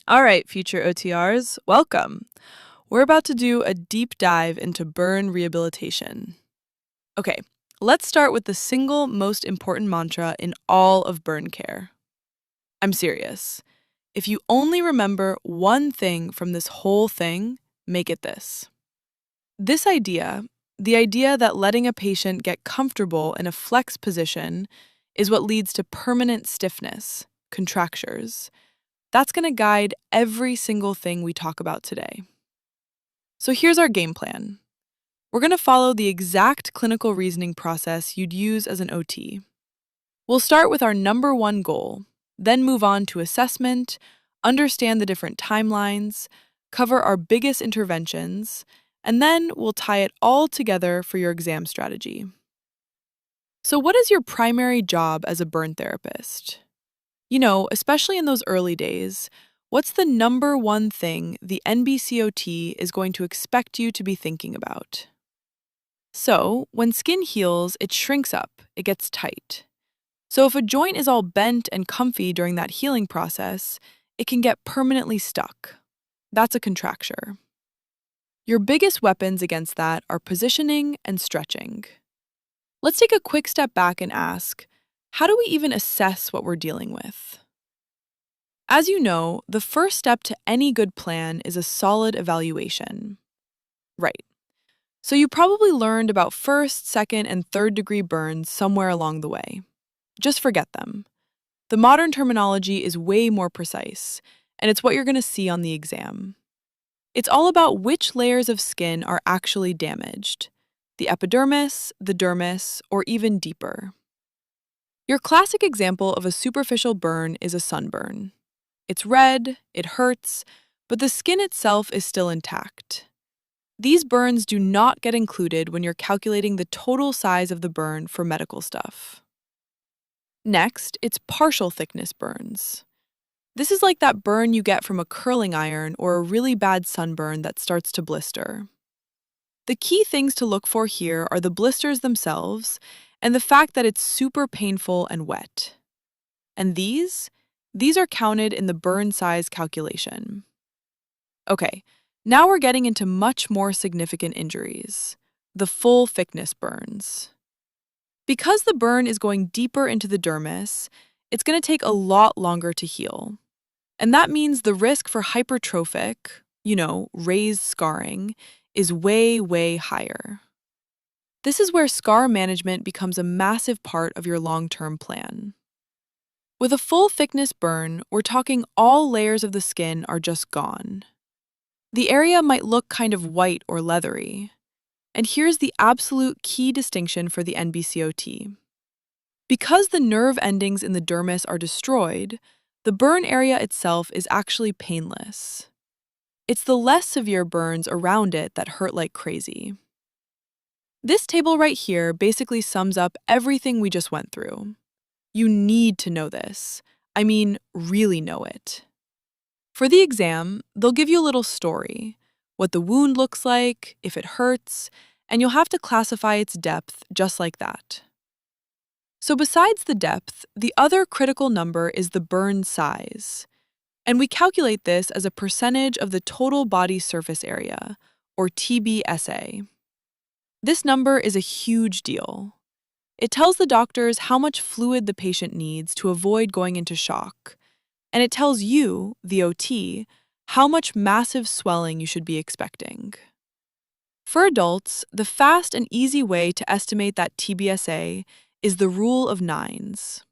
All right, future OTRs, welcome. We're about to do a deep dive into burn rehabilitation. Okay, let's start with the single most important mantra in all of burn care. I'm serious. If you only remember one thing from this whole thing, make it this. This idea, the idea that letting a patient get comfortable in a flex position, is what leads to permanent stiffness, contractures. That's going to guide every single thing we talk about today. So here's our game plan. We're going to follow the exact clinical reasoning process you'd use as an OT. We'll start with our number one goal, then move on to assessment, understand the different timelines, cover our biggest interventions, and then we'll tie it all together for your exam strategy. So what is your primary job as a burn therapist? Especially in those early days, what's the number one thing the NBCOT is going to expect you to be thinking about? So, when skin heals, it shrinks up, it gets tight. So, if a joint is all bent and comfy during that healing process, it can get permanently stuck. That's a contracture. Your biggest weapons against that are positioning and stretching. Let's take a quick step back and ask, how do we even assess what we're dealing with? As you know, the first step to any good plan is a solid evaluation. Right. So you probably learned about first, second, and third degree burns somewhere along the way. Just forget them. The modern terminology is way more precise, and it's what you're going to see on the exam. It's all about which layers of skin are actually damaged: the epidermis, the dermis, or even deeper. Your classic example of a superficial burn is a sunburn. It's red, it hurts, but the skin itself is still intact. These burns do not get included when you're calculating the total size of the burn for medical stuff. Next, it's partial thickness burns. This is like that burn you get from a curling iron or a really bad sunburn that starts to blister. The key things to look for here are the blisters themselves and the fact that it's super painful and wet. And these are counted in the burn size calculation. Okay, now we're getting into much more significant injuries, the full thickness burns. Because the burn is going deeper into the dermis, it's going to take a lot longer to heal. And that means the risk for hypertrophic, raised scarring, is way, way higher. This is where scar management becomes a massive part of your long-term plan. With a full thickness burn, we're talking all layers of the skin are just gone. The area might look kind of white or leathery. And here's the absolute key distinction for the NBCOT. Because the nerve endings in the dermis are destroyed, the burn area itself is actually painless. It's the less severe burns around it that hurt like crazy. This table right here basically sums up everything we just went through. You need to know this. I mean, really know it. For the exam, they'll give you a little story, what the wound looks like, if it hurts, and you'll have to classify its depth just like that. So besides the depth, the other critical number is the burn size. And we calculate this as a percentage of the total body surface area, or TBSA. This number is a huge deal. It tells the doctors how much fluid the patient needs to avoid going into shock, and it tells you, the OT, how much massive swelling you should be expecting. For adults, the fast and easy way to estimate that TBSA is the rule of nines.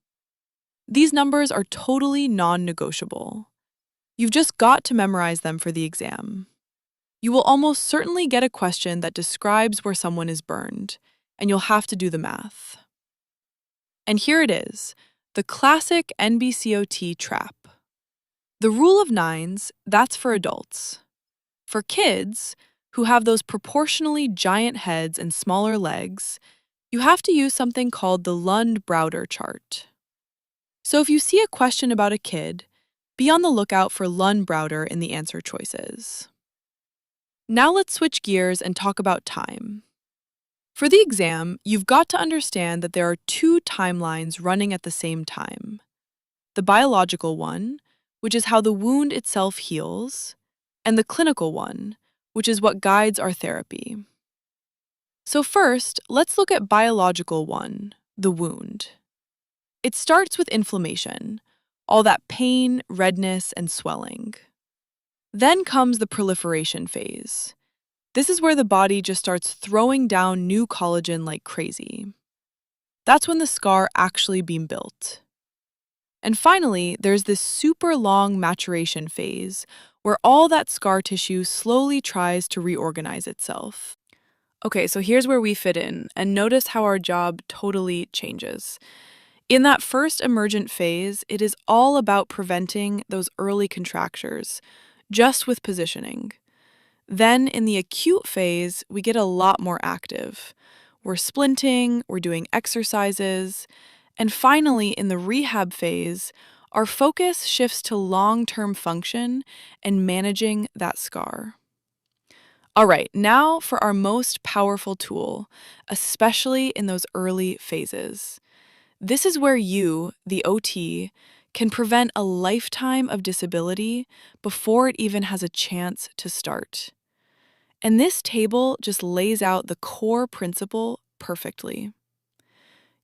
These numbers are totally non-negotiable. You've just got to memorize them for the exam. You will almost certainly get a question that describes where someone is burned, and you'll have to do the math. And here it is, the classic NBCOT trap. The rule of nines, that's for adults. For kids, who have those proportionally giant heads and smaller legs, you have to use something called the Lund-Browder chart. So if you see a question about a kid, be on the lookout for Lund-Browder in the answer choices. Now let's switch gears and talk about time. For the exam, you've got to understand that there are two timelines running at the same time. The biological one, which is how the wound itself heals, and the clinical one, which is what guides our therapy. So first, let's look at biological one, the wound. It starts with inflammation, all that pain, redness, and swelling. Then comes the proliferation phase. This is where the body just starts throwing down new collagen like crazy. That's when the scar actually being built. And finally, there's this super long maturation phase where all that scar tissue slowly tries to reorganize itself. Okay, so here's where we fit in, and notice how our job totally changes. In that first emergent phase, it is all about preventing those early contractures, just with positioning. Then in the acute phase, we get a lot more active. We're splinting, we're doing exercises, and finally in the rehab phase, our focus shifts to long-term function and managing that scar. All right, now for our most powerful tool, especially in those early phases. This is where you, the OT, can prevent a lifetime of disability before it even has a chance to start. And this table just lays out the core principle perfectly.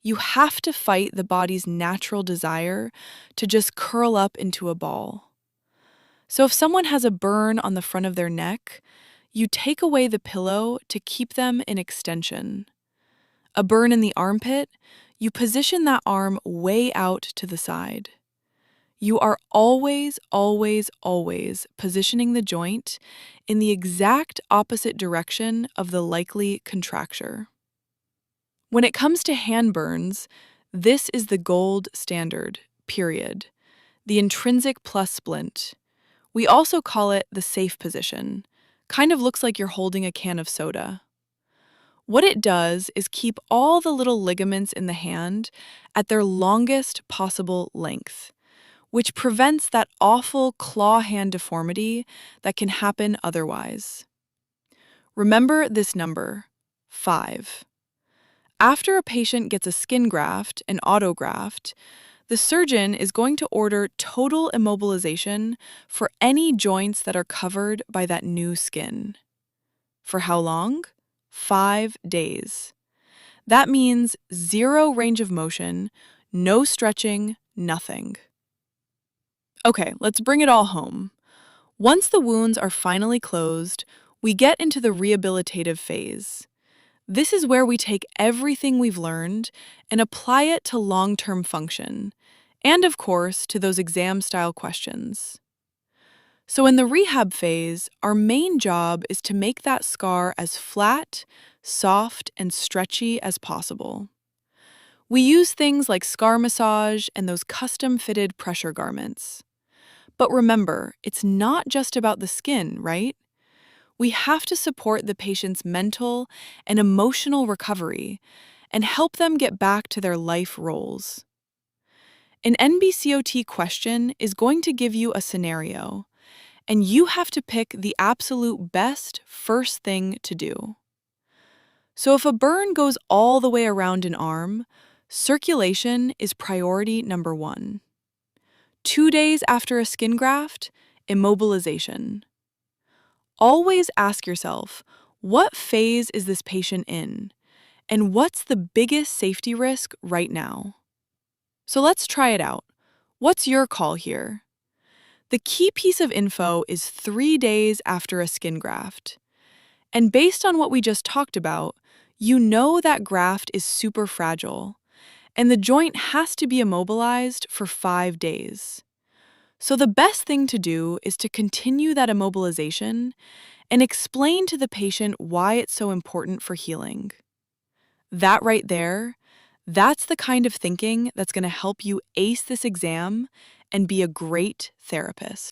You have to fight the body's natural desire to just curl up into a ball. So if someone has a burn on the front of their neck, you take away the pillow to keep them in extension. A burn in the armpit, you position that arm way out to the side. You are always, always, always positioning the joint in the exact opposite direction of the likely contracture. When it comes to hand burns, this is the gold standard, period. The intrinsic plus splint. We also call it the safe position. Kind of looks like you're holding a can of soda. What it does is keep all the little ligaments in the hand at their longest possible length, which prevents that awful claw hand deformity that can happen otherwise. Remember this number, 5. After a patient gets a skin graft, an autograft, the surgeon is going to order total immobilization for any joints that are covered by that new skin. For how long? 5 days. That means 0 range of motion, no stretching, nothing. Okay, let's bring it all home. Once the wounds are finally closed, we get into the rehabilitative phase. This is where we take everything we've learned and apply it to long-term function, and of course, to those exam-style questions. So in the rehab phase, our main job is to make that scar as flat, soft, and stretchy as possible. We use things like scar massage and those custom-fitted pressure garments. But remember, it's not just about the skin, right? We have to support the patient's mental and emotional recovery and help them get back to their life roles. An NBCOT question is going to give you a scenario, and you have to pick the absolute best first thing to do. So if a burn goes all the way around an arm, circulation is priority number 1. 2 days after a skin graft, immobilization. Always ask yourself, what phase is this patient in? And what's the biggest safety risk right now? So let's try it out. What's your call here? The key piece of info is 3 days after a skin graft. And based on what we just talked about, you know that graft is super fragile, and the joint has to be immobilized for 5 days. So the best thing to do is to continue that immobilization and explain to the patient why it's so important for healing. That right there, that's the kind of thinking that's going to help you ace this exam and be a great therapist.